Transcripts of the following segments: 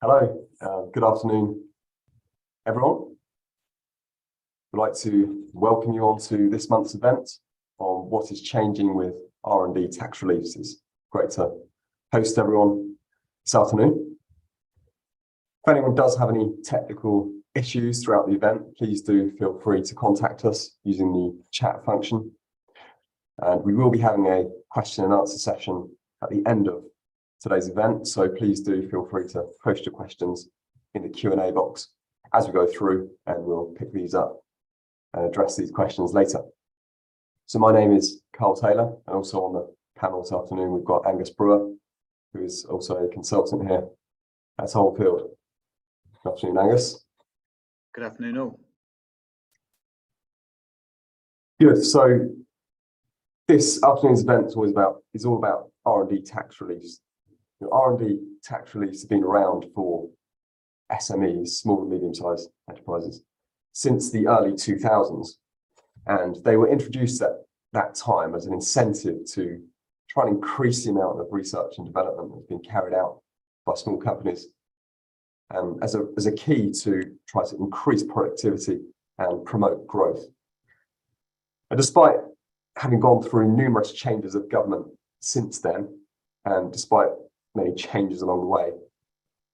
Hello, good afternoon, everyone. We'd like to welcome you on to this month's event on what is changing with R&D tax reliefs. It's great to host everyone this afternoon. If anyone does have any technical issues throughout the event, please do feel free to contact us using the chat function. And we will be having a question and answer session at the end of today's event, so please do feel free to post your questions in the Q&A box as we go through, and we'll pick these up and address these questions later. So my name is Carl Taylor, and also on the panel this afternoon we've got Angus Brewer, who is also a consultant here at Holefield. Good afternoon, Angus. Good afternoon, all. Good. So this afternoon's event is all about R&D tax reliefs. R&D tax reliefs have been around for SMEs, small and medium-sized enterprises, since the early 2000s. And they were introduced at that time as an incentive to try and increase the amount of research and development that's been carried out by small companies, as a key to try to increase productivity and promote growth. And despite having gone through numerous changes of government since then, and despite many changes along the way,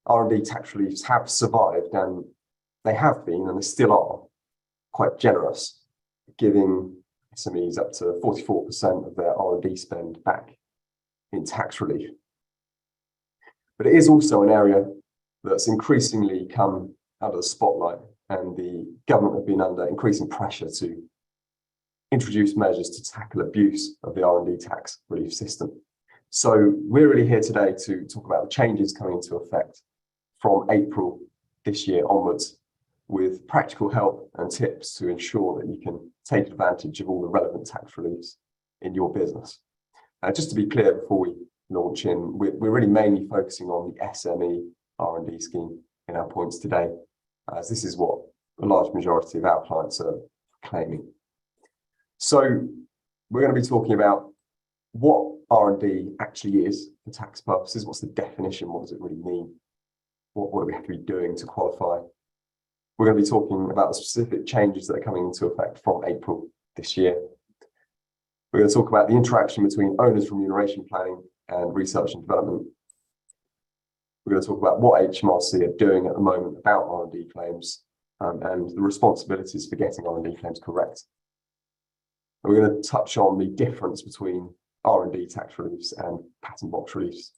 R&D tax reliefs have survived, and they have been, and they still are, quite generous, giving SMEs up to 44% of their R&D spend back in tax relief. But it is also an area that's increasingly come out of the spotlight, and the government have been under increasing pressure to introduce measures to tackle abuse of the R&D tax relief system. So we're really here today to talk about the changes coming into effect from April this year onwards, with practical help and tips to ensure that you can take advantage of all the relevant tax reliefs in your business. Just to be clear before we launch in, we're really mainly focusing on the SME R&D scheme in our points today, as this is what a large majority of our clients are claiming. So we're going to be talking about what R&D actually is for tax purposes. What's the definition? What does it really mean? What do we have to be doing to qualify? We're going to be talking about the specific changes that are coming into effect from April this year. We're going to talk about the interaction between owners' remuneration planning and research and development. We're going to talk about what HMRC are doing at the moment about R&D claims, and the responsibilities for getting R&D claims correct. And we're going to touch on the difference between R&D tax reliefs and patent box reliefs.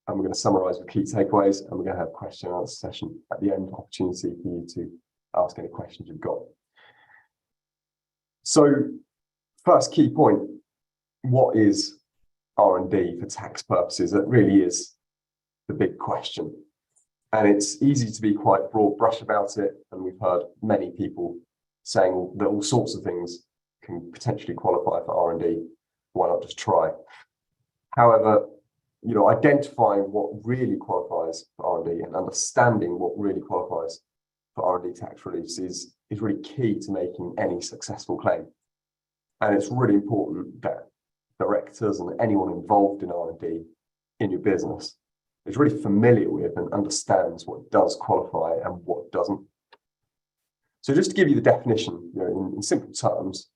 And we're going to summarise with key takeaways, and we're going to have a question and answer session at the end, opportunity for you to ask any questions you've got. So first key point, what is R&D for tax purposes? That really is the big question. And it's easy to be quite broad brush about it, and we've heard many people saying that all sorts of things can potentially qualify for R&D. Why not just try? However, identifying what really qualifies for R&D and understanding what really qualifies for R&D tax reliefs is really key to making any successful claim. And it's really important that directors and anyone involved in R&D in your business is really familiar with and understands what does qualify and what doesn't. So just to give you the definition, in simple terms,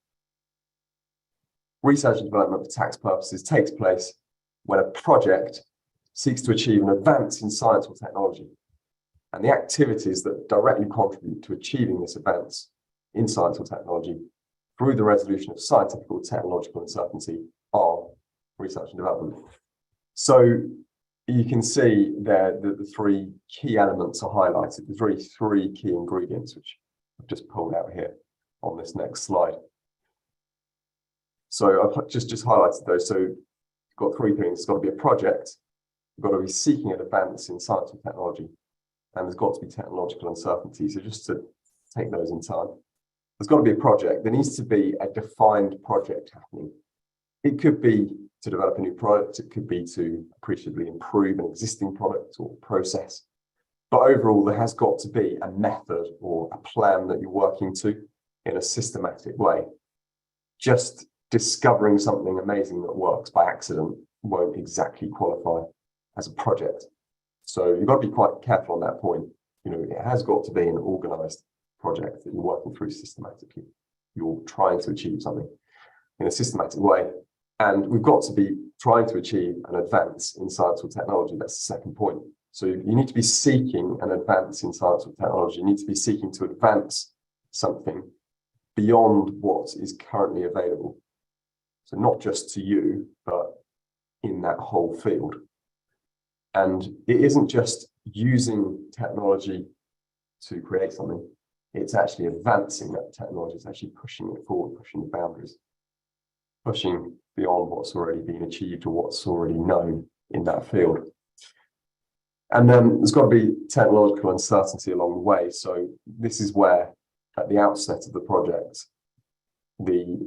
research and development for tax purposes takes place when a project seeks to achieve an advance in science or technology, and the activities that directly contribute to achieving this advance in science or technology through the resolution of scientific or technological uncertainty are research and development. So you can see there that the three key elements are highlighted. There's really three key ingredients, which I've just pulled out here on this next slide. So I've just highlighted those. So you've got three things. It's got to be a project, you've got to be seeking an advance in science and technology, and there's got to be technological uncertainty. So just to take those in time, there's got to be a project. There needs to be a defined project happening. It could be to develop a new product, it could be to appreciably improve an existing product or process. But overall, there has got to be a method or a plan that you're working to in a systematic way. Just discovering something amazing that works by accident won't exactly qualify as a project. So you've got to be quite careful on that point. It has got to be an organised project that you're working through systematically. You're trying to achieve something in a systematic way. And we've got to be trying to achieve an advance in science or technology. That's the second point. So you need to be seeking an advance in science or technology. You need to be seeking to advance something beyond what is currently available. So not just to you, but in that whole field. And it isn't just using technology to create something. It's actually advancing that technology. It's actually pushing it forward, pushing the boundaries, pushing beyond what's already been achieved or what's already known in that field. And then there's got to be technological uncertainty along the way. So this is where, at the outset of the project, the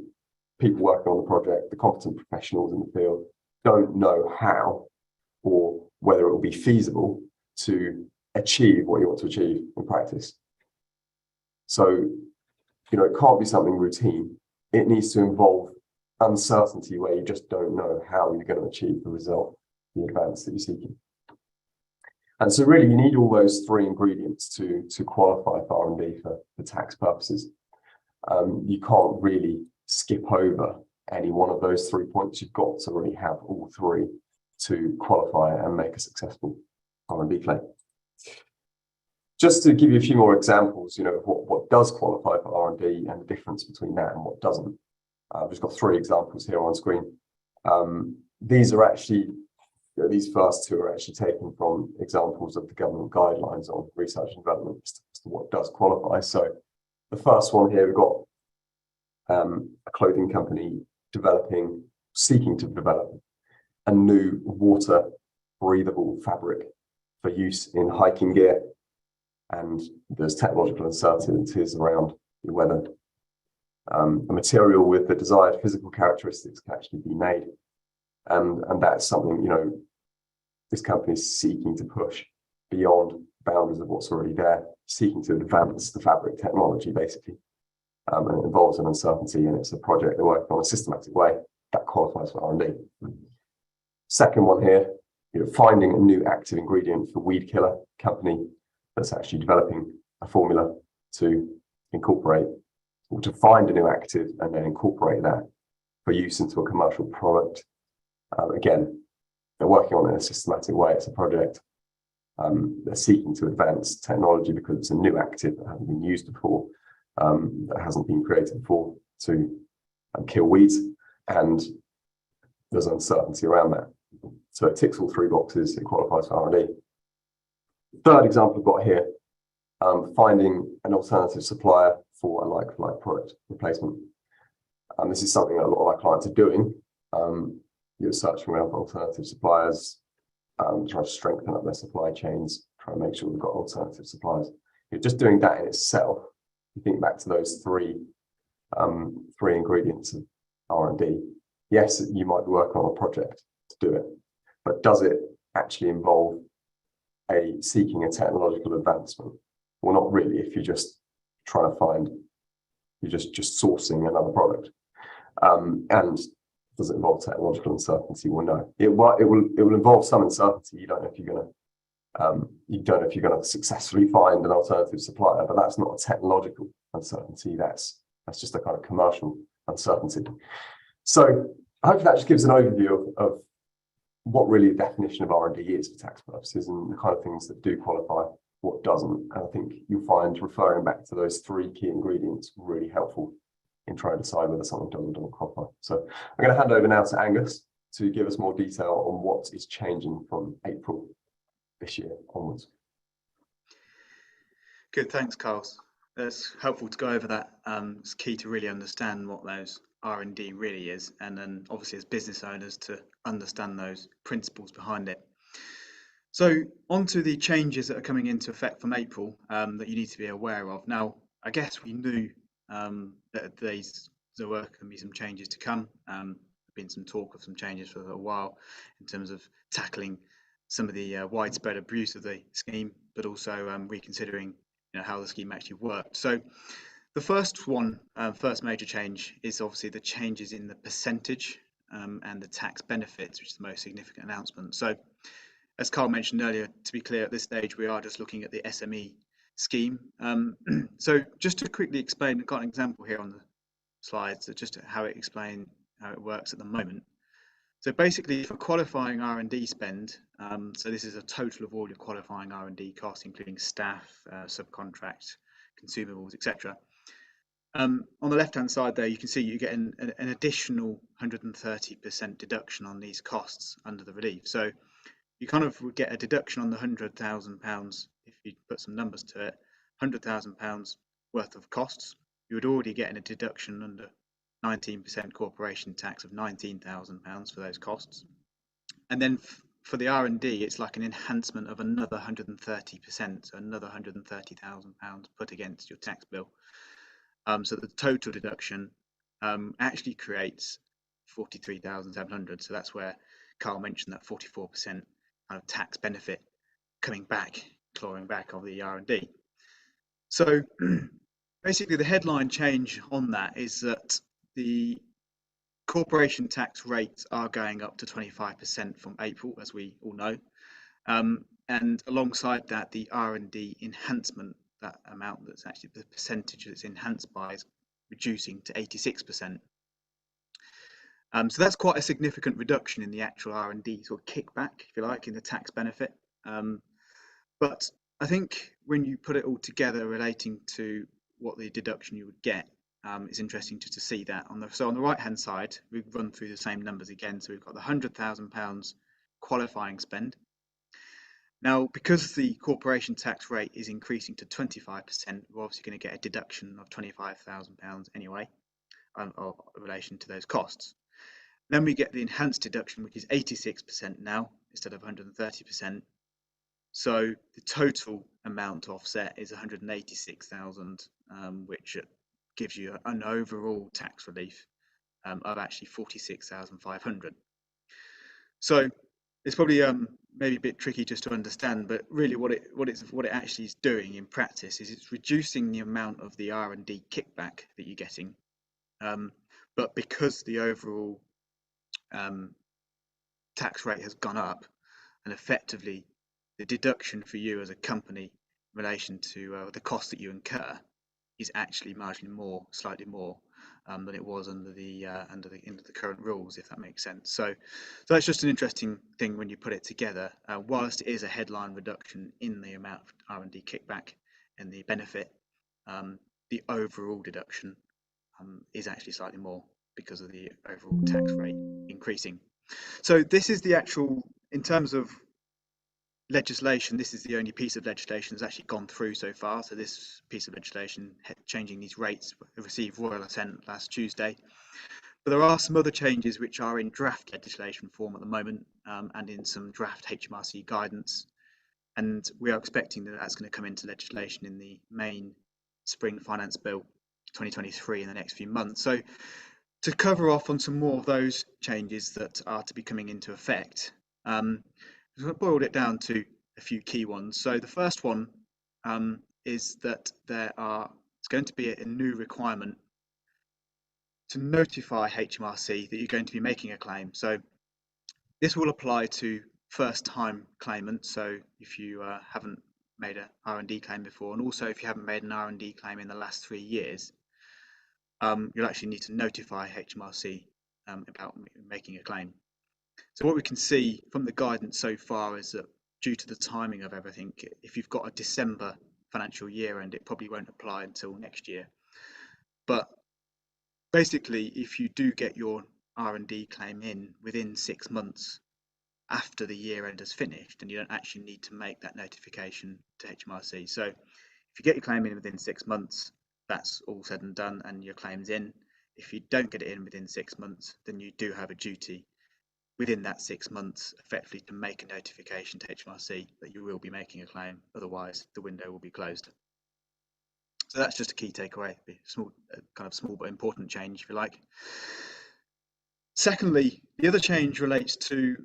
people working on the project, the competent professionals in the field, don't know how or whether it will be feasible to achieve what you want to achieve in practice. So, it can't be something routine. It needs to involve uncertainty where you just don't know how you're going to achieve the result, the advance that you're seeking. And so really you need all those three ingredients to qualify for R&D for tax purposes. You can't really skip over any one of those 3 points. You've got to really have all three to qualify and make a successful R&D claim. Just to give you a few more examples, of what does qualify for R&D and the difference between that and what doesn't. I've just got 3 examples here on screen. These are actually, these first 2 are actually taken from examples of the government guidelines on research and development as to what does qualify. So the first one here, we've got a clothing company seeking to develop a new water breathable fabric for use in hiking gear. And there's technological uncertainties around whether a material with the desired physical characteristics can actually be made. And that's something, this company is seeking to push beyond boundaries of what's already there, seeking to advance the fabric technology, basically. And it involves an uncertainty, and it's a project they're working on a systematic way that qualifies for R&D. Second one here, finding a new active ingredient for weed killer company that's actually developing a formula to incorporate or to find a new active and then incorporate that for use into a commercial product. Again, they're working on it in a systematic way. It's a project. They're seeking to advance technology because it's a new active that hasn't been used before, that hasn't been created before to kill weeds, and there's uncertainty around that. So it ticks all 3 boxes. It qualifies for R&D. Third example I've got here, finding an alternative supplier for a like-for-like product replacement. This is something that a lot of our clients are doing. You're searching around for alternative suppliers, trying to strengthen up their supply chains, trying to make sure we've got alternative suppliers. You're just doing that in itself. You think back to those three ingredients of R&D. Yes, you might be working on a project to do it, but does it actually involve seeking a technological advancement? Well, not really. If you're just trying to find, you're just sourcing another product, and does it involve technological uncertainty? Well, no. It will involve some uncertainty. You don't know if you're going to successfully find an alternative supplier, but that's not a technological uncertainty. That's just a kind of commercial uncertainty. So I hope that just gives an overview of what really the definition of R&D is for tax purposes and the kind of things that do qualify, what doesn't. And I think you'll find referring back to those 3 key ingredients really helpful in trying to decide whether something does or doesn't qualify. So I'm going to hand over now to Angus to give us more detail on what is changing from April this year onwards. Good, thanks, Carl. That's helpful to go over that. It's key to really understand what those R&D really is, and then obviously as business owners to understand those principles behind it. So on to the changes that are coming into effect from April that you need to be aware of. Now, I guess we knew that there were going to be some changes to come. There's been some talk of some changes for a while in terms of tackling some of the widespread abuse of the scheme, but also reconsidering how the scheme actually worked. So the first major change is obviously the changes in the percentage and the tax benefits, which is the most significant announcement. So as Carl mentioned earlier, to be clear, at this stage, we are just looking at the SME scheme. So just to quickly explain, I've got an example here on the slides, just how it works at the moment. So basically, for qualifying R&D spend, so this is a total of all your qualifying R&D costs, including staff, subcontract, consumables, etc. On the left-hand side there, you can see you get an additional 130% deduction on these costs under the relief. So you kind of would get a deduction on the £100,000 if you put some numbers to it, £100,000 worth of costs. You would already get a deduction under 19% corporation tax of £19,000 for those costs. And then for the R&D, it's like an enhancement of another 130%, so another £130,000 put against your tax bill. So the total deduction actually creates 43,700. So that's where Carl mentioned that 44% kind of tax benefit coming back, clawing back of the R&D. So basically the headline change on that is that the corporation tax rates are going up to 25% from April, as we all know. And alongside that, the R&D enhancement, that amount that's actually the percentage that's enhanced by, is reducing to 86%. So that's quite a significant reduction in the actual R&D sort of kickback, if you like, in the tax benefit. But I think when you put it all together relating to what the deduction you would get, it's interesting just to see that. So on the right-hand side, we run through the same numbers again. So we've got the £100,000 qualifying spend. Now, because the corporation tax rate is increasing to 25%, we're obviously going to get a deduction of £25,000 anyway, in relation to those costs. Then we get the enhanced deduction, which is 86% now instead of 130%. So the total amount to offset is 186,000, which gives you an overall tax relief of actually 46,500. So it's probably maybe a bit tricky just to understand, but really what it actually is doing in practice is it's reducing the amount of the R&D kickback that you're getting, but because the overall tax rate has gone up, and effectively the deduction for you as a company in relation to the cost that you incur is actually marginally more, slightly more than it was under the current rules, if that makes sense. So that's just an interesting thing when you put it together. Whilst it is a headline reduction in the amount of R&D kickback and the benefit, the overall deduction is actually slightly more because of the overall tax rate increasing. So this is the actual, in terms of legislation, this is the only piece of legislation that's actually gone through so far. So this piece of legislation changing these rates received royal assent last Tuesday. But there are some other changes which are in draft legislation form at the moment, and in some draft HMRC guidance. And we are expecting that that's going to come into legislation in the main Spring Finance Bill 2023 in the next few months. So to cover off on some more of those changes that are to be coming into effect, I boiled it down to a few key ones. So the first one is that it's going to be a new requirement to notify HMRC that you're going to be making a claim. So this will apply to first-time claimants. So if you haven't made an R&D claim before, and also if you haven't made an R&D claim in the last 3 years, you'll actually need to notify HMRC about making a claim. So what we can see from the guidance so far is that due to the timing of everything, if you've got a December financial year end, it probably won't apply until next year. But basically, if you do get your R&D claim in within 6 months after the year end has finished, then you don't actually need to make that notification to HMRC. So if you get your claim in within 6 months, that's all said and done and your claim's in. If you don't get it in within 6 months, then you do have a duty within that 6 months, effectively, to make a notification to HMRC that you will be making a claim. Otherwise, the window will be closed. So that's just a key takeaway, small but important change, if you like. Secondly, the other change relates to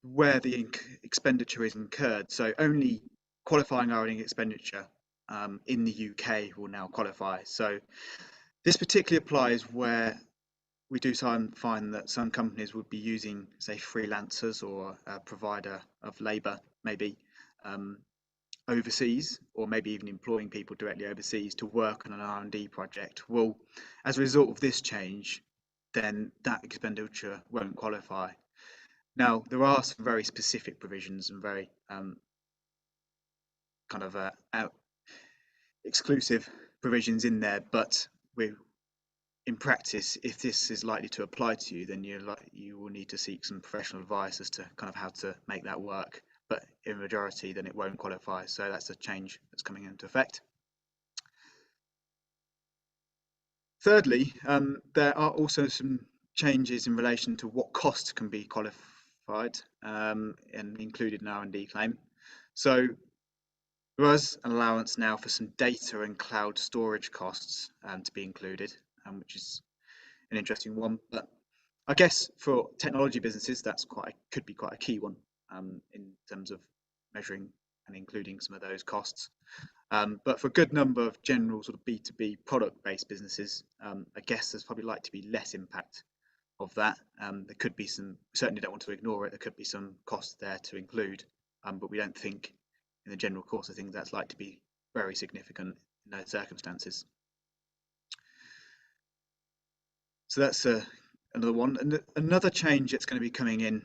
where the expenditure is incurred. So only qualifying R&D expenditure in the UK will now qualify. So this particularly applies where we do find that some companies would be using, say, freelancers or a provider of labour, maybe overseas, or maybe even employing people directly overseas to work on an R&D project. Well, as a result of this change, then that expenditure won't qualify. Now, there are some very specific provisions and very kind of exclusive provisions in there, but in practice, if this is likely to apply to you, then you will need to seek some professional advice as to kind of how to make that work. But in majority, then it won't qualify. So that's a change that's coming into effect. Thirdly, there are also some changes in relation to what costs can be qualified and included in R&D claim. So there was an allowance now for some data and cloud storage costs to be included, which is an interesting one. But I guess for technology businesses, that's could be quite a key one in terms of measuring and including some of those costs. But for a good number of general sort of B2B product-based businesses, I guess there's probably like to be less impact of that. There could be some, certainly don't want to ignore it, there could be some costs there to include, but we don't think in the general course of things that's like to be very significant in those circumstances. So that's another one. And another change that's going to be coming in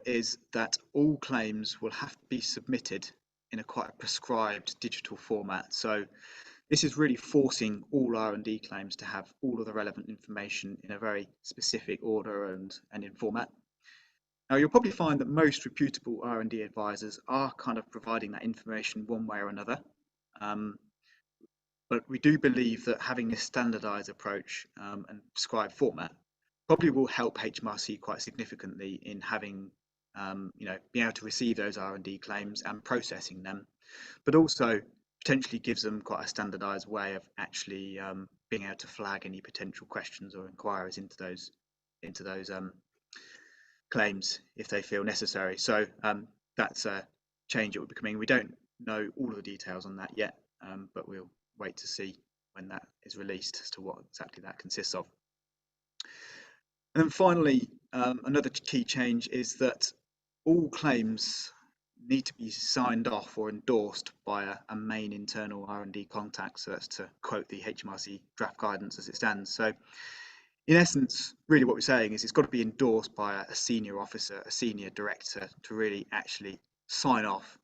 is that all claims will have to be submitted in a quite prescribed digital format. So this is really forcing all R&D claims to have all of the relevant information in a very specific order and in format. Now, you'll probably find that most reputable R&D advisors are kind of providing that information one way or another. But we do believe that having this standardized approach and prescribed format probably will help HMRC quite significantly in having, being able to receive those R&D claims and processing them, but also potentially gives them quite a standardized way of actually being able to flag any potential questions or inquiries into those claims if they feel necessary. So that's a change that will be coming. We don't know all of the details on that yet, but we'll wait to see when that is released as to what exactly that consists of. And then finally, another key change is that all claims need to be signed off or endorsed by a main internal R&D contact. So that's to quote the HMRC draft guidance as it stands. So in essence, really what we're saying is it's got to be endorsed by a senior officer, a senior director, to really actually sign off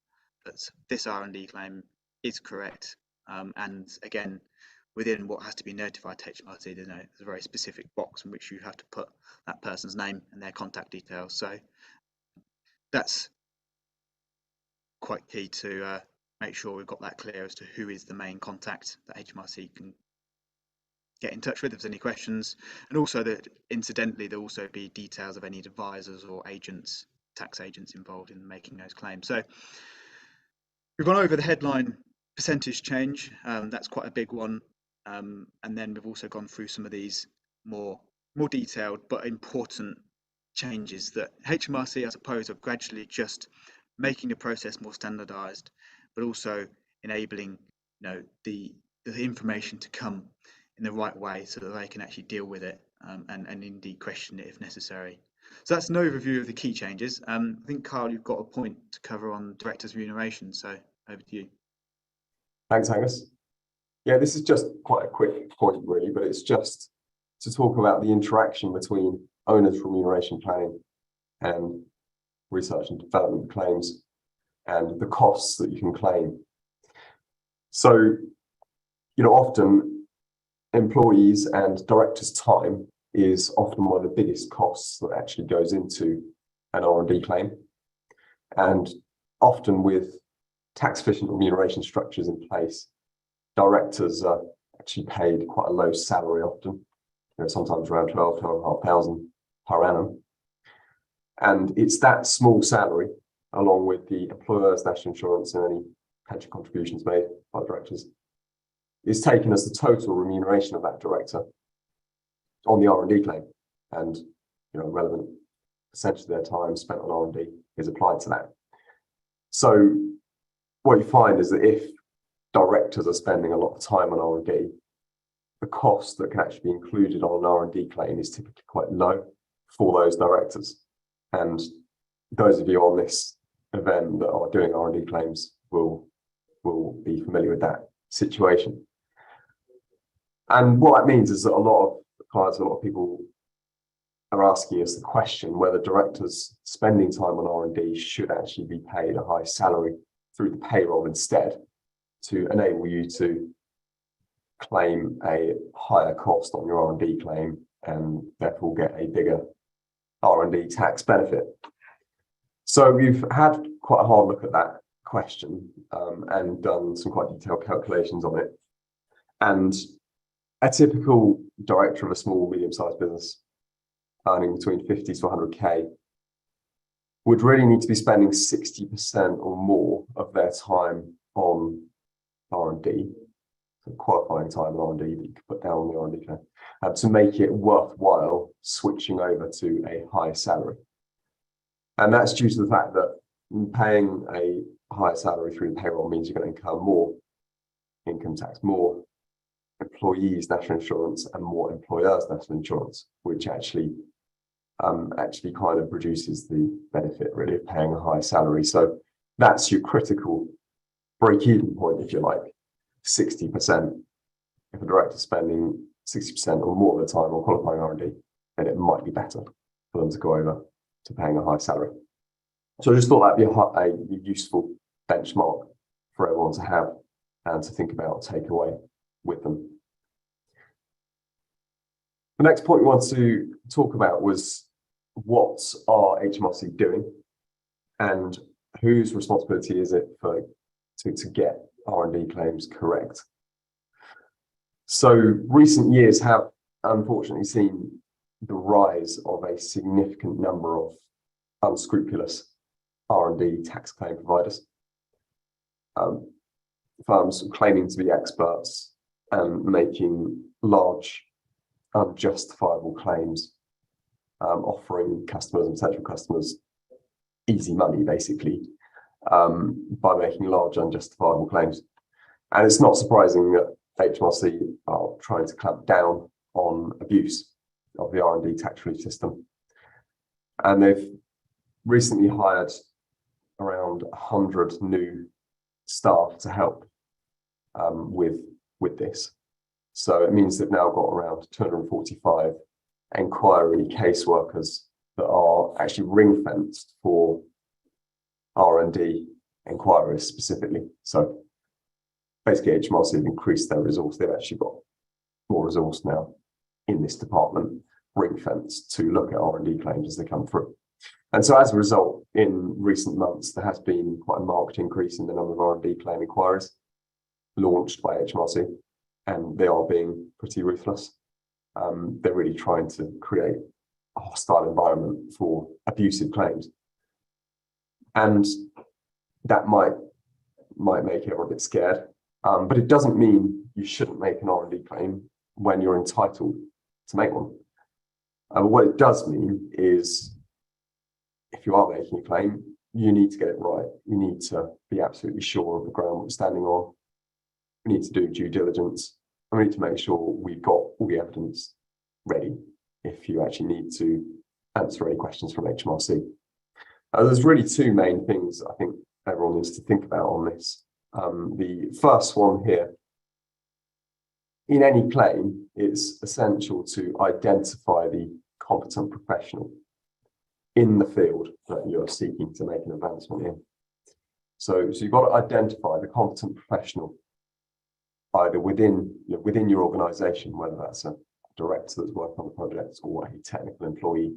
that this R&D claim is correct. And again, within what has to be notified to HMRC, there's a very specific box in which you have to put that person's name and their contact details. So that's quite key to make sure we've got that clear as to who is the main contact that HMRC can get in touch with if there's any questions. And also that incidentally, there'll also be details of any advisors or agents, tax agents involved in making those claims. So we've gone over the headline percentage change, that's quite a big one, and then we've also gone through some of these more detailed but important changes that HMRC, I suppose, are gradually just making the process more standardized, but also enabling the information to come in the right way so that they can actually deal with it and indeed question it if necessary. So that's an overview of the key changes. I think, Carl, you've got a point to cover on directors' remuneration, so over to you. Thanks, Angus. Yeah, this is just quite a quick point, really, but it's just to talk about the interaction between owners' remuneration planning and research and development claims and the costs that you can claim. So, often employees and directors' time is often one of the biggest costs that actually goes into an R&D claim. And often with tax-efficient remuneration structures in place, directors are actually paid quite a low salary often, sometimes around 12,500 per annum. And it's that small salary, along with the employer's national insurance and any pension contributions made by directors, is taken as the total remuneration of that director on the R&D claim. And relevant percentage of their time spent on R&D is applied to that. So what you find is that if directors are spending a lot of time on R&D, the cost that can actually be included on an R&D claim is typically quite low for those directors. And those of you on this event that are doing R&D claims will be familiar with that situation. And what that means is that a lot of clients, a lot of people are asking us the question whether directors spending time on R&D should actually be paid a high salary through the payroll instead, to enable you to claim a higher cost on your R&D claim and therefore get a bigger R&D tax benefit. So we've had quite a hard look at that question and done some quite detailed calculations on it. And a typical director of a small, medium-sized business earning between 50 to 100K would really need to be spending 60% or more of their time on R&D, so qualifying time on R&D that you could put down on the R&D claim, to make it worthwhile switching over to a higher salary. And that's due to the fact that paying a higher salary through the payroll means you're going to incur more income tax, more employees' national insurance, and more employers' national insurance, which actually kind of reduces the benefit really of paying a higher salary. So that's your critical break-even point, if you like, 60%. If a director's spending 60% or more of the time on qualifying R&D, then it might be better for them to go over to paying a high salary. So I just thought that'd be a useful benchmark for everyone to have and to think about, take away with them. The next point we want to talk about was what are HMRC doing and whose responsibility is it to get R&D claims correct. So recent years have unfortunately seen the rise of a significant number of unscrupulous R&D tax claim providers. Firms claiming to be experts and making large unjustifiable claims, offering customers and potential customers easy money, basically, by making large unjustifiable claims. And it's not surprising that HMRC are trying to clamp down on abuse of the R&D tax relief system. And they've recently hired around 100 new staff to help with this. So it means they've now got around 245 inquiry caseworkers that are actually ring-fenced for R&D inquiries specifically. So basically HMRC have increased their resource. They've actually got more resource now in this department, ring-fenced to look at R&D claims as they come through. And so as a result, in recent months, there has been quite a marked increase in the number of R&D claim inquiries launched by HMRC, and they are being pretty ruthless. They're really trying to create a hostile environment for abusive claims. And that might make everyone a bit scared, but it doesn't mean you shouldn't make an R&D claim when you're entitled to make one. What it does mean is if you are making a claim, you need to get it right. You need to be absolutely sure of the ground we're standing on. We need to do due diligence, and we need to make sure we've got all the evidence ready if you actually need to answer any questions from HMRC. There's really two main things I think everyone needs to think about on this. The first one here, in any claim, it's essential to identify the competent professional in the field that you're seeking to make an advancement in. So you've got to identify the competent professional either within your organization, whether that's a director that's working on the project or a technical employee.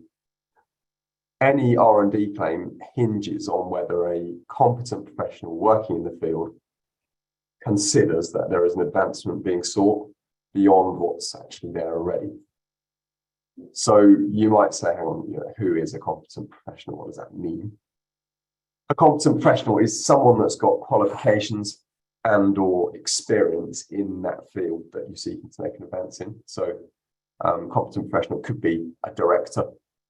Any R&D claim hinges on whether a competent professional working in the field considers that there is an advancement being sought beyond what's actually there already. So you might say, hang on, who is a competent professional? What does that mean? A competent professional is someone that's got qualifications and or experience in that field that you're seeking to make an advance in. So competent professional could be a director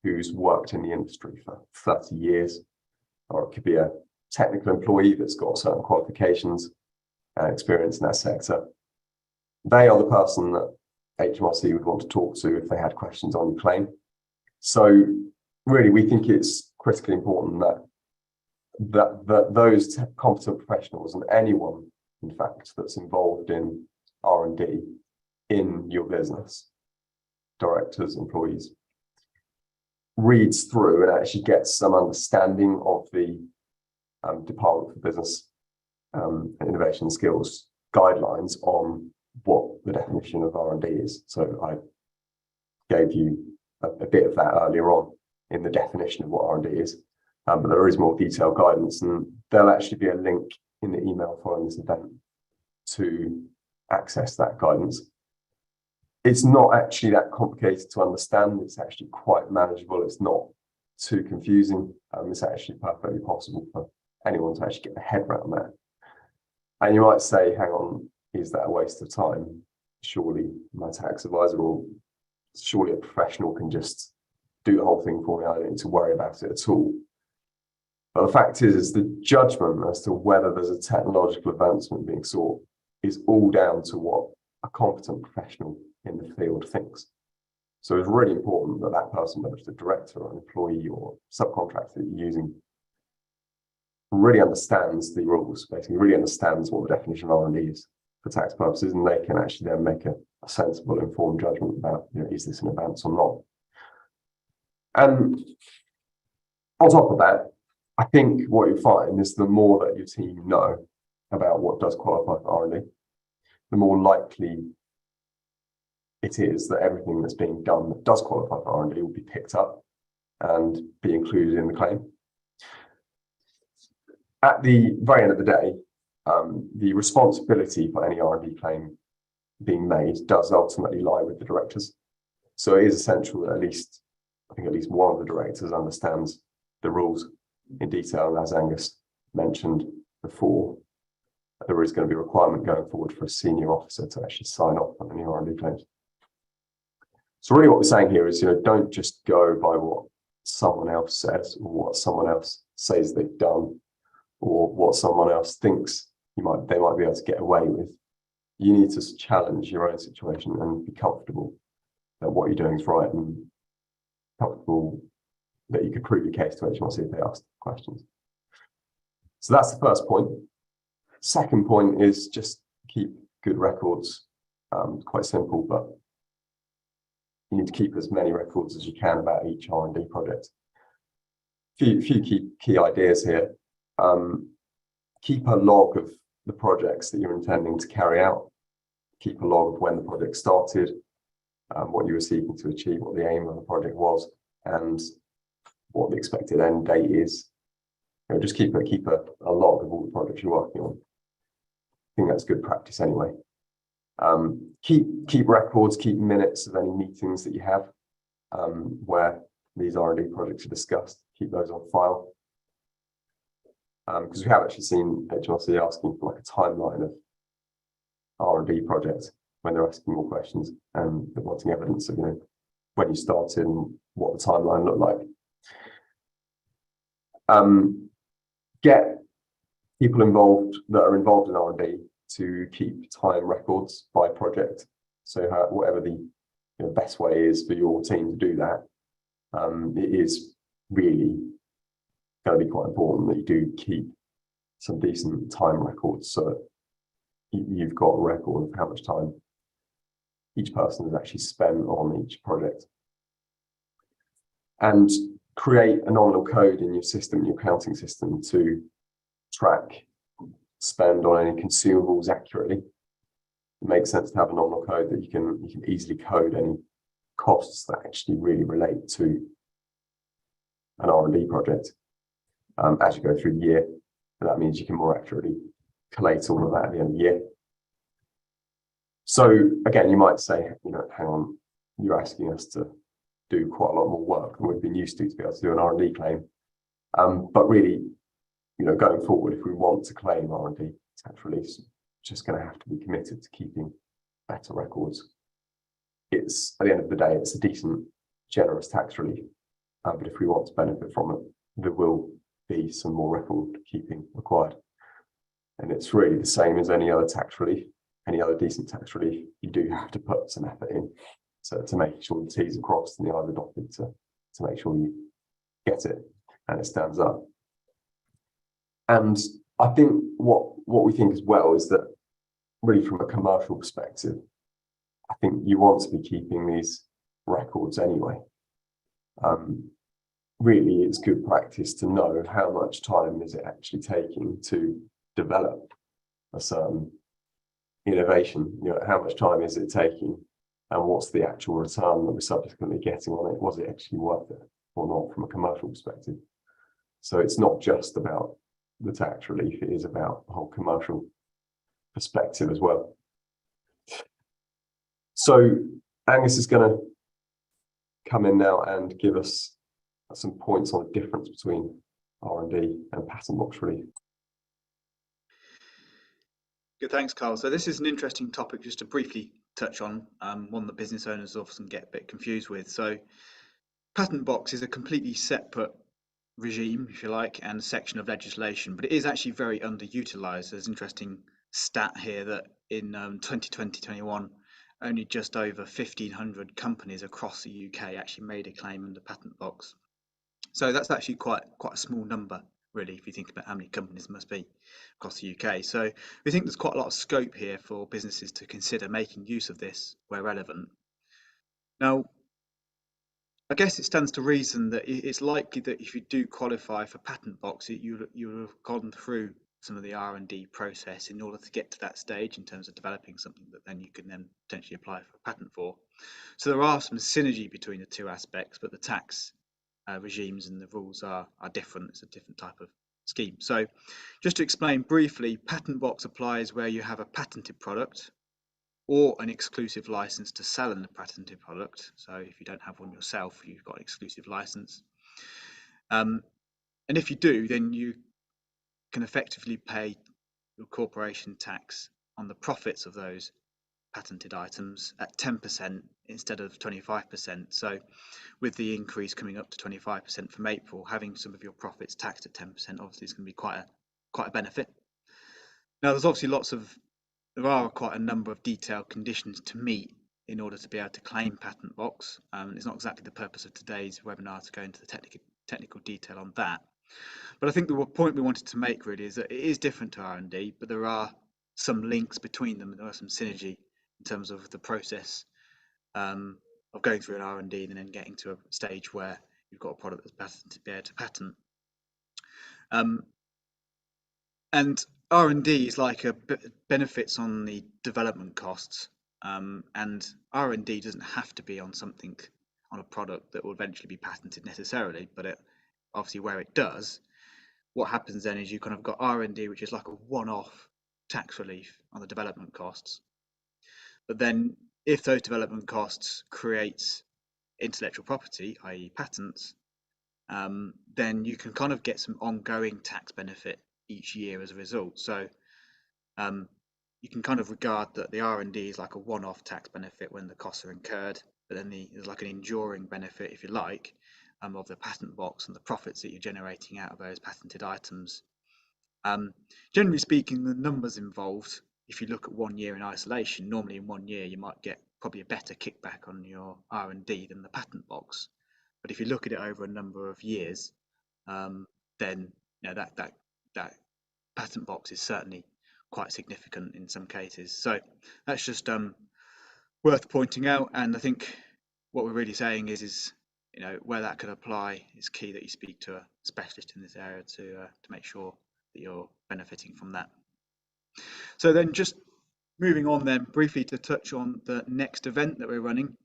who's worked in the industry for 30 years, or it could be a technical employee that's got certain qualifications and experience in that sector. They are the person that HMRC would want to talk to if they had questions on your claim. So really, we think it's critically important that those competent professionals and anyone, in fact, that's involved in R&D in your business, directors, employees, reads through and actually gets some understanding of the Department for Business and Innovation Skills guidelines on what the definition of R&D is. So I gave you a bit of that earlier on in the definition of what R&D is, but there is more detailed guidance, and there'll actually be a link in the email following this event to access that guidance. It's not actually that complicated to understand. It's actually quite manageable. It's not too confusing. It's actually perfectly possible for anyone to actually get their head around that. And you might say, hang on, is that a waste of time? Surely my tax advisor or surely a professional can just do the whole thing for me. I don't need to worry about it at all. But the fact is the judgment as to whether there's a technological advancement being sought is all down to what a competent professional in the field thinks. So it's really important that that person, whether it's a director or an employee or subcontractor that you're using, really understands the rules, basically really understands what the definition of R&D is for tax purposes, and they can actually then make a sensible, informed judgment about, is this an advance or not. And on top of that, I think what you find is the more that your team know about what does qualify for R&D, the more likely it is that everything that's being done that does qualify for R&D will be picked up and be included in the claim. At the very end of the day, the responsibility for any R&D claim being made does ultimately lie with the directors. So it is essential that at least one of the directors understands the rules in detail. And as Angus mentioned before, there is going to be a requirement going forward for a senior officer to actually sign off on any R&D claims. So really what we're saying here is, don't just go by what someone else says or what someone else says they've done or what someone else thinks they might be able to get away with. You need to challenge your own situation and be comfortable that what you're doing is right and comfortable that you could prove your case to HMRC if they ask questions. So that's the first point. Second point is just keep good records. Quite simple, but you need to keep as many records as you can about each R&D project. Few key ideas here. Keep a log of the projects that you're intending to carry out. Keep a log of when the project started, what you were seeking to achieve, what the aim of the project was, and what the expected end date is. Just keep a log of all the projects you're working on. I think that's good practice anyway. Keep records, keep minutes of any meetings that you have where these R&D projects are discussed. Keep those on file. Because we have actually seen HMRC asking for like a timeline of R&D projects when they're asking more questions and they're wanting evidence of when you started and what the timeline looked like. Get people involved that are involved in R&D to keep time records by project. So whatever the best way is for your team to do that, it is really going to be quite important that you do keep some decent time records so that you've got a record of how much time each person has actually spent on each project. And create a nominal code in your system, your accounting system, to track spend on any consumables accurately. It makes sense to have a nominal code that you can easily code any costs that actually really relate to an R&D project as you go through the year. And that means you can more accurately collate all of that at the end of the year. So again, you might say, hang on, you're asking us to do quite a lot more work than we've been used to be able to do an R&D claim. But really, going forward, if we want to claim R&D tax release, just going to have to be committed to keeping better records. It's, at the end of the day, it's a decent, generous tax relief. But if we want to benefit from it, there will be some more record keeping required. And it's really the same as any other tax relief. any other decent tax relief, you do have to put some effort in to make sure the T's are crossed and the I's are dotted to make sure you get it and it stands up. And I think what we think as well is that really from a commercial perspective, I think you want to be keeping these records anyway. Really, it's good practice to know how much time is it actually taking to develop a certain innovation. You know, how much time is it taking, and what's the actual return that we're subsequently getting on it? Was it actually worth it or not from a commercial perspective? So it's not just about the tax relief; it is about the whole commercial perspective as well. So Angus is going to come in now and give us some points on the difference between R&D and patent box relief. Good, thanks, Carl. So this is an interesting topic just to briefly touch on, one that business owners often get a bit confused with. So patent box is a completely separate regime, if you like, and section of legislation, but it is actually very underutilized. There's an interesting stat here that in 2020-21, only just over 1,500 companies across the UK actually made a claim under patent box. So that's actually quite a small number, really, if you think about how many companies must be across the UK. So we think there's quite a lot of scope here for businesses to consider making use of this where relevant. Now, I guess it stands to reason that it's likely that if you do qualify for patent box, you'll have gone through some of the R&D process in order to get to that stage in terms of developing something that then you can then potentially apply for a patent for. So there are some synergy between the two aspects, but the tax regimes and the rules are different. It's a different type of scheme. So just to explain briefly, patent box applies where you have a patented product or an exclusive license to sell in the patented product. So if you don't have one yourself, you've got an exclusive license. And if you do, then you can effectively pay your corporation tax on the profits of those patented items at 10% instead of 25%. So with the increase coming up to 25% from April, having some of your profits taxed at 10% obviously is going to be quite a benefit. Now there's obviously there are quite a number of detailed conditions to meet in order to be able to claim patent box. It's not exactly the purpose of today's webinar to go into the technical detail on that. But I think the point we wanted to make really is that it is different to R&D, but there are some links between them. There are some synergy in terms of the process of going through an R&D and then getting to a stage where you've got a product that's patented to be able to patent. And R&D is like benefits on the development costs, and R&D doesn't have to be on something, on a product that will eventually be patented necessarily, but obviously where it does, what happens then is you kind of got R&D, which is like a one-off tax relief on the development costs. But then if those development costs create intellectual property, i.e. patents, then you can kind of get some ongoing tax benefit each year as a result. So you can kind of regard that the R&D is like a one-off tax benefit when the costs are incurred, but then there's like an enduring benefit, if you like, of the patent box and the profits that you're generating out of those patented items. Generally speaking, the numbers involved, if you look at 1 year in isolation, normally in 1 year you might get probably a better kickback on your R&D than the patent box. But if you look at it over a number of years, then you know that patent box is certainly quite significant in some cases. So that's just worth pointing out. And I think what we're really saying is you know where that could apply, it's key that you speak to a specialist in this area to make sure that you're benefiting from that. So then just moving on then briefly to touch on the next event that we're running.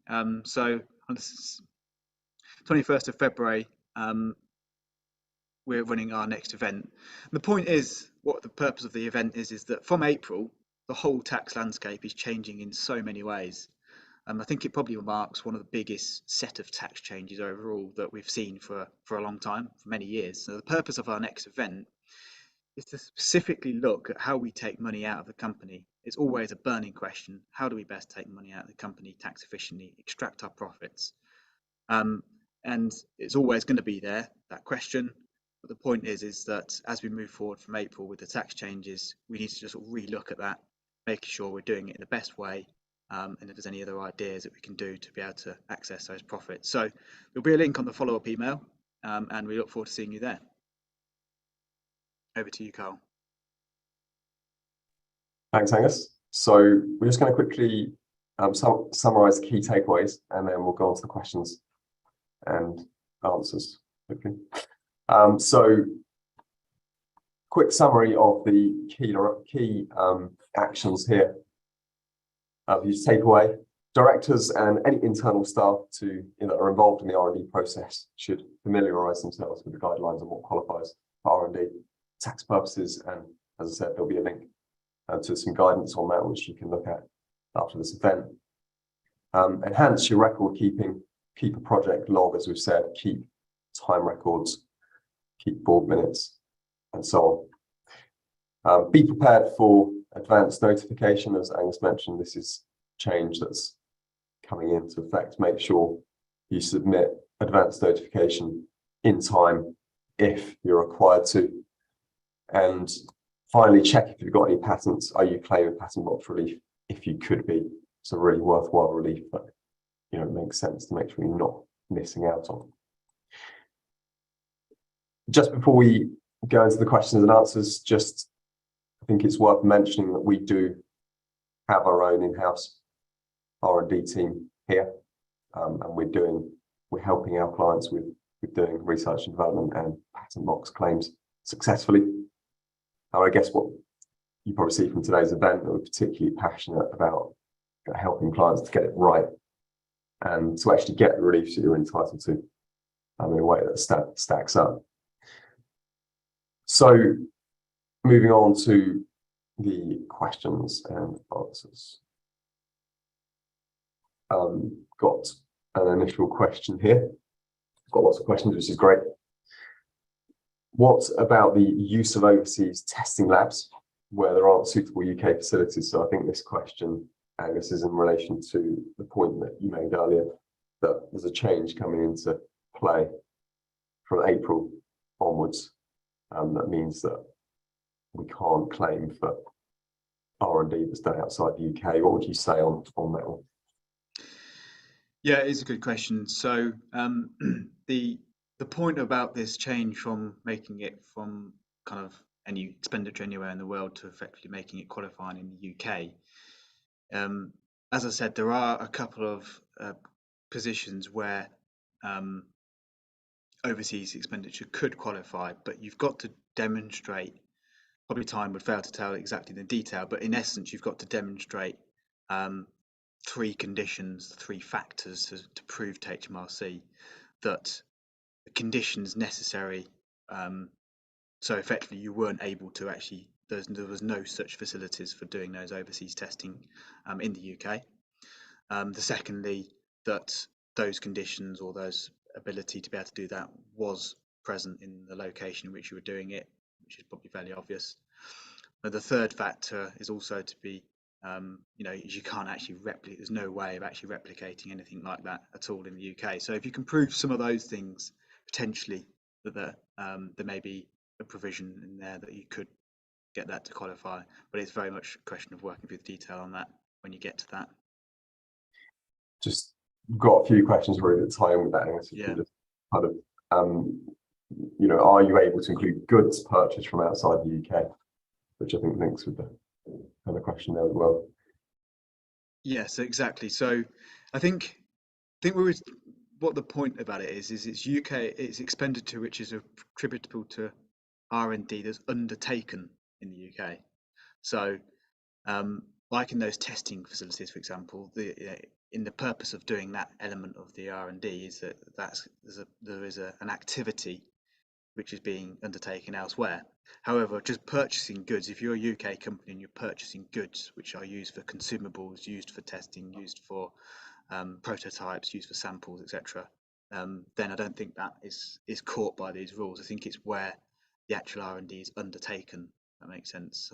So on the 21st of February, we're running our next event. And the point is, what the purpose of the event is that from April, the whole tax landscape is changing in so many ways. I think it probably marks one of the biggest set of tax changes overall that we've seen for a long time, for many years. So the purpose of our next event is to specifically look at how we take money out of the company. It's always a burning question. How do we best take money out of the company tax efficiently, extract our profits? And it's always going to be there, that question. But the point is that as we move forward from April with the tax changes, we need to just sort of relook at that making sure we're doing it in the best way, and if there's any other ideas that we can do to be able to access those profits. So there'll be a link on the follow-up email, and we look forward to seeing you there. Over to you, Carl. Thanks, Angus. So we're just going to quickly summarize the key takeaways, and then we'll go on to the questions and answers quickly. So quick summary of the key actions here. You just take away directors and any internal staff that are involved in the R&D process should familiarise themselves with the guidelines on what qualifies for R&D tax purposes. And as I said, there'll be a link to some guidance on that, which you can look at after this event. Enhance your record keeping, keep a project log, as we've said, keep time records, keep board minutes, and so on. Be prepared for advanced notification. As Angus mentioned, this is change that's coming into effect. Make sure you submit advanced notification in time if you're required to. And finally, check if you've got any patents. Are you claiming patent box relief? If you could be, it's a really worthwhile relief, but it makes sense to make sure you're not missing out on. Just before we go into the questions and answers, I think it's worth mentioning that we do have our own in-house R&D team here, and we're helping our clients with doing research and development and patent box claims successfully. I guess what you probably see from today's event, that we're particularly passionate about helping clients to get it right and to actually get the relief that you're entitled to in a way that stacks up. So moving on to the questions and answers. Got an initial question here. Got lots of questions, which is great. What about the use of overseas testing labs where there aren't suitable UK facilities? So I think this question, Angus, is in relation to the point that you made earlier, that there's a change coming into play from April onwards. That means that we can't claim for R&D that's done outside the UK. What would you say on that one? Yeah, it's a good question. So the point about this change from making it from kind of any expenditure anywhere in the world to effectively making it qualifying in the UK, as I said, there are a couple of positions where overseas expenditure could qualify, but you've got to demonstrate, probably time would fail to tell exactly the detail, but in essence, you've got to demonstrate three conditions, three factors to prove to HMRC that the conditions necessary. So effectively, you weren't able to actually, there was no such facilities for doing those overseas testing in the UK. Secondly, that those conditions or those ability to be able to do that was present in the location in which you were doing it, which is probably fairly obvious. But the third factor is also to be, you can't actually replicate, there's no way of actually replicating anything like that at all in the UK. So if you can prove some of those things, potentially that there may be a provision in there that you could get that to qualify, but it's very much a question of working through the detail on that when you get to that. Just got a few questions really that tie in with that. Yeah. Just kind of, are you able to include goods purchased from outside the UK, which I think links with the other question there as well. Yes, exactly. So I think what the point about it is it's it's expenditure which is attributable to R&D that's undertaken in the UK. So like in those testing facilities, for example, in the purpose of doing that element of the R&D is that there is an activity which is being undertaken elsewhere. However, just purchasing goods, if you're a UK company and you're purchasing goods which are used for consumables, used for testing, used for prototypes, used for samples, etc., then I don't think that is caught by these rules. I think it's where the actual R&D is undertaken. That makes sense.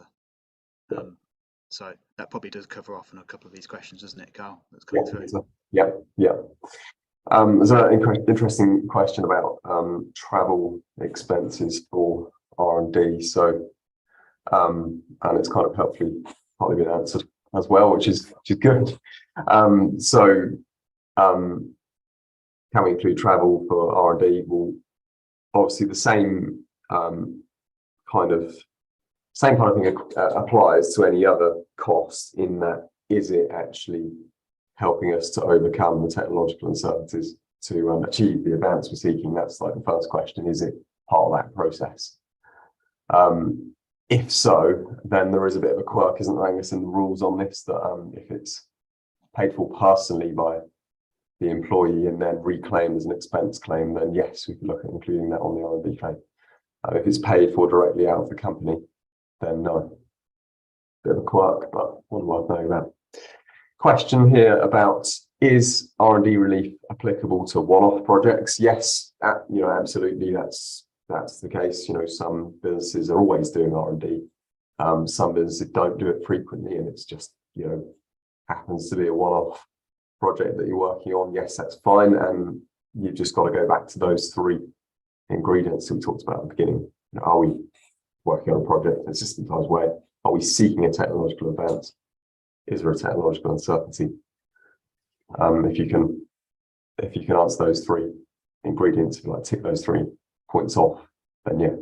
So that probably does cover off on a couple of these questions, doesn't it, Carl? That's coming through. Yeah. There's an interesting question about travel expenses for R&D. So, and it's kind of helpfully partly been answered as well, which is good. Can we include travel for R&D? Well, obviously the same kind of thing applies to any other cost, in that, is it actually helping us to overcome the technological uncertainties to achieve the advance we're seeking? That's like the first question. Is it part of that process? If so, then there is a bit of a quirk, isn't there, Angus, in the rules on this, that if it's paid for personally by the employee and then reclaimed as an expense claim, then yes, we can look at including that on the R&D claim. If it's paid for directly out of the company, then no. Bit of a quirk, but one worth knowing about. Question here about, is R&D relief applicable to one-off projects? Yes, absolutely. That's the case. Some businesses are always doing R&D. Some businesses don't do it frequently, and it's just happens to be a one-off project that you're working on. Yes, that's fine, and you've just got to go back to those three ingredients that we talked about at the beginning. Are we working on a project in a systematized way? Are we seeking a technological advance? Is there a technological uncertainty? If you can answer those three ingredients, if you like, tick those 3 points off, then yeah,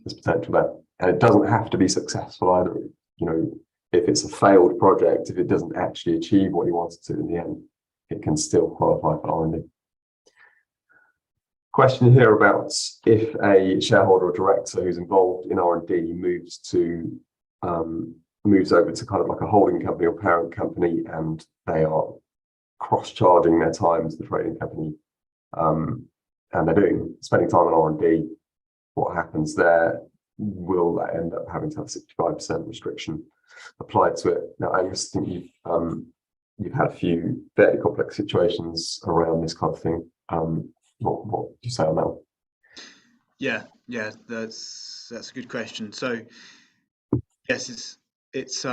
there's potential there. And it doesn't have to be successful either. If it's a failed project, if it doesn't actually achieve what you wanted to in the end, it can still qualify for R&D. Question here about, if a shareholder or director who's involved in R&D moves over to kind of like a holding company or parent company, and they are cross-charging their time to the trading company, and they're spending time on R&D, what happens there? Will that end up having to have a 65% restriction applied to it? Now, I just think you've had a few fairly complex situations around this kind of thing. What do you say on that one? Yeah, that's a good question. So yes, it's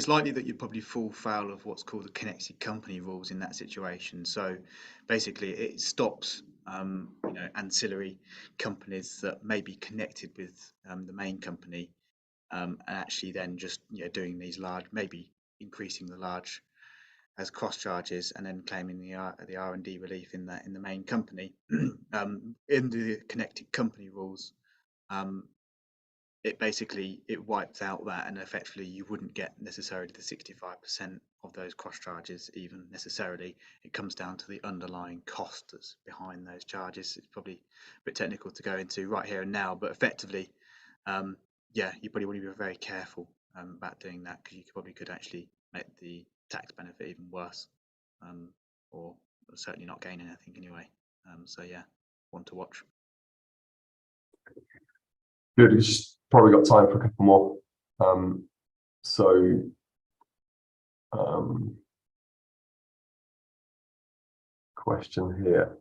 likely that you'd probably fall foul of what's called the connected company rules in that situation. So basically, it stops ancillary companies that may be connected with the main company, and actually then just doing these large, maybe increasing the large as cross charges, and then claiming the R&D relief in the main company. In the connected company rules, it wipes out that, and effectively you wouldn't get necessarily the 65% of those cross charges even necessarily. It comes down to the underlying cost that's behind those charges. It's probably a bit technical to go into right here and now, but effectively, you probably want to be very careful about doing that, because you probably could actually make the tax benefit even worse, or certainly not gain anything anyway. So yeah, one to watch. Good. We've just probably got time for a couple more. Question here.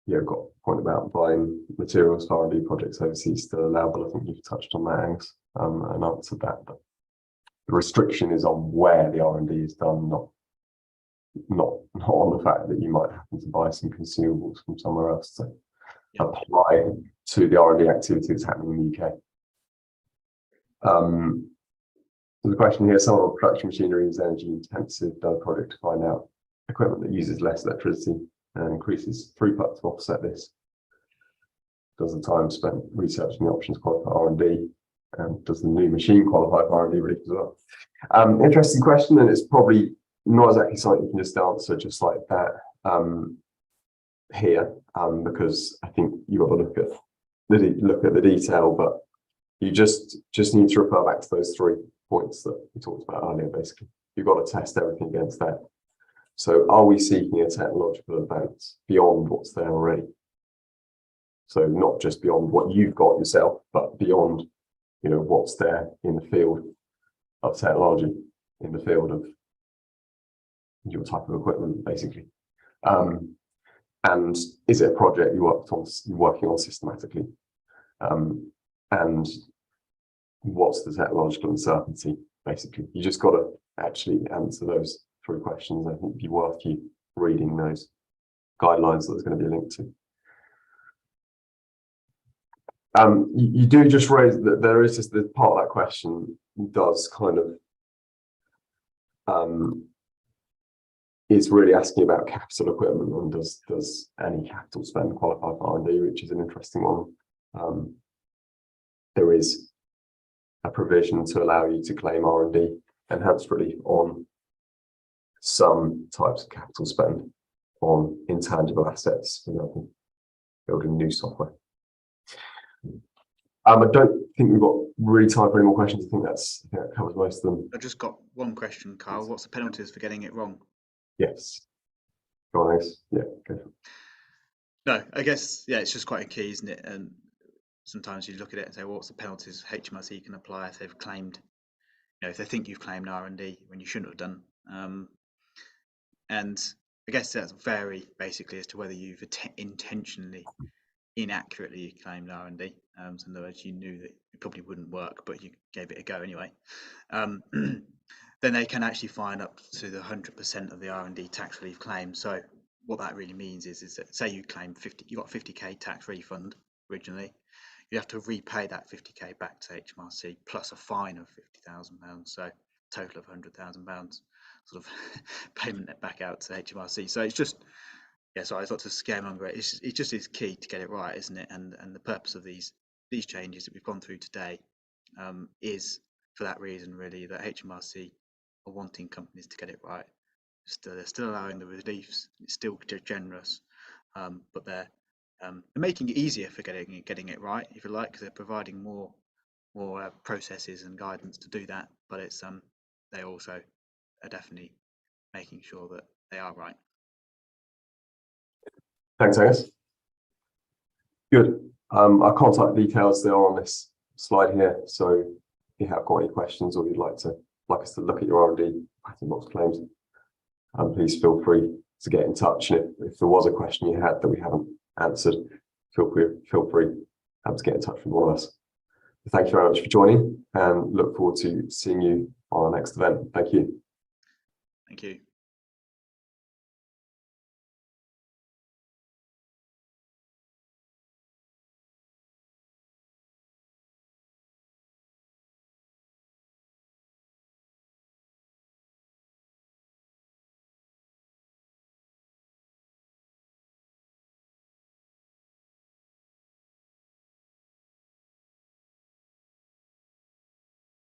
Yeah, I've got a point about buying materials for R&D projects overseas still allowable. I think you've touched on that, Angus, and answered that. But the restriction is on where the R&D is done, not on the fact that you might happen to buy some consumables from somewhere else to apply to the R&D activity that's happening in the UK. There's a question here: some of our production machinery is energy intensive. Done a project to find out equipment that uses less electricity and increases throughput to offset this. Does the time spent researching the options qualify for R&D? And does the new machine qualify for R&D relief as well? Interesting question, and it's probably not exactly something you can just answer just like that here, because I think you've got to look at the detail, but you just need to refer back to those 3 points that we talked about earlier. Basically, you've got to test everything against that. So are we seeking a technological advance beyond what's there already? So not just beyond what you've got yourself, but beyond what's there in the field of technology, in the field of your type of equipment, basically. And is it a project you're working on systematically? And what's the technological uncertainty? Basically, you just got to actually answer those 3 questions. I think it'd be worth you reading those guidelines that there's going to be a link to. You do just raise that there is just the part of that question does kind of is really asking about capital equipment and does any capital spend qualify for R&D, which is an interesting one. There is a provision to allow you to claim R&D enhanced relief on some types of capital spend on intangible assets, for example, building new software. I don't think we've got really time for any more questions. I think that covers most of them. I've just got one question, Carl. What's the penalties for getting it wrong? Yes. Go on, Alex. Yeah, go. No, I guess, yeah, it's just quite a key, isn't it? And sometimes you look at it and say, well, what's the penalties HMRC can apply if they've claimed, if they think you've claimed R&D when you shouldn't have done. And I guess that's vary basically as to whether you've intentionally inaccurately claimed R&D. So in other words, you knew that it probably wouldn't work, but you gave it a go anyway. Then they can actually fine up to the 100% of the R&D tax relief claim. So what that really means is that say you claim you got 50k tax refund originally, you have to repay that 50k back to HMRC plus a fine of £50,000, so total of £100,000 sort of payment back out to HMRC. So it's just, yeah, so I thought to scaremonger it just is key to get it right, isn't it? And the purpose of these changes that we've gone through today is for that reason, really, that HMRC are wanting companies to get it right. They're still allowing the reliefs, it's still generous, but they're making it easier for getting it right, if you like, because they're providing more processes and guidance to do that. But it's they also are definitely making sure that they are right. Thanks, Angus. Good. Our contact details, they are on this slide here. So if you have got any questions or you'd like us to look at your R&D patent box claims, please feel free to get in touch. And if there was a question you had that we haven't answered, feel free to get in touch with one of us. Thank you very much for joining and look forward to seeing you on our next event. Thank you. Thank you.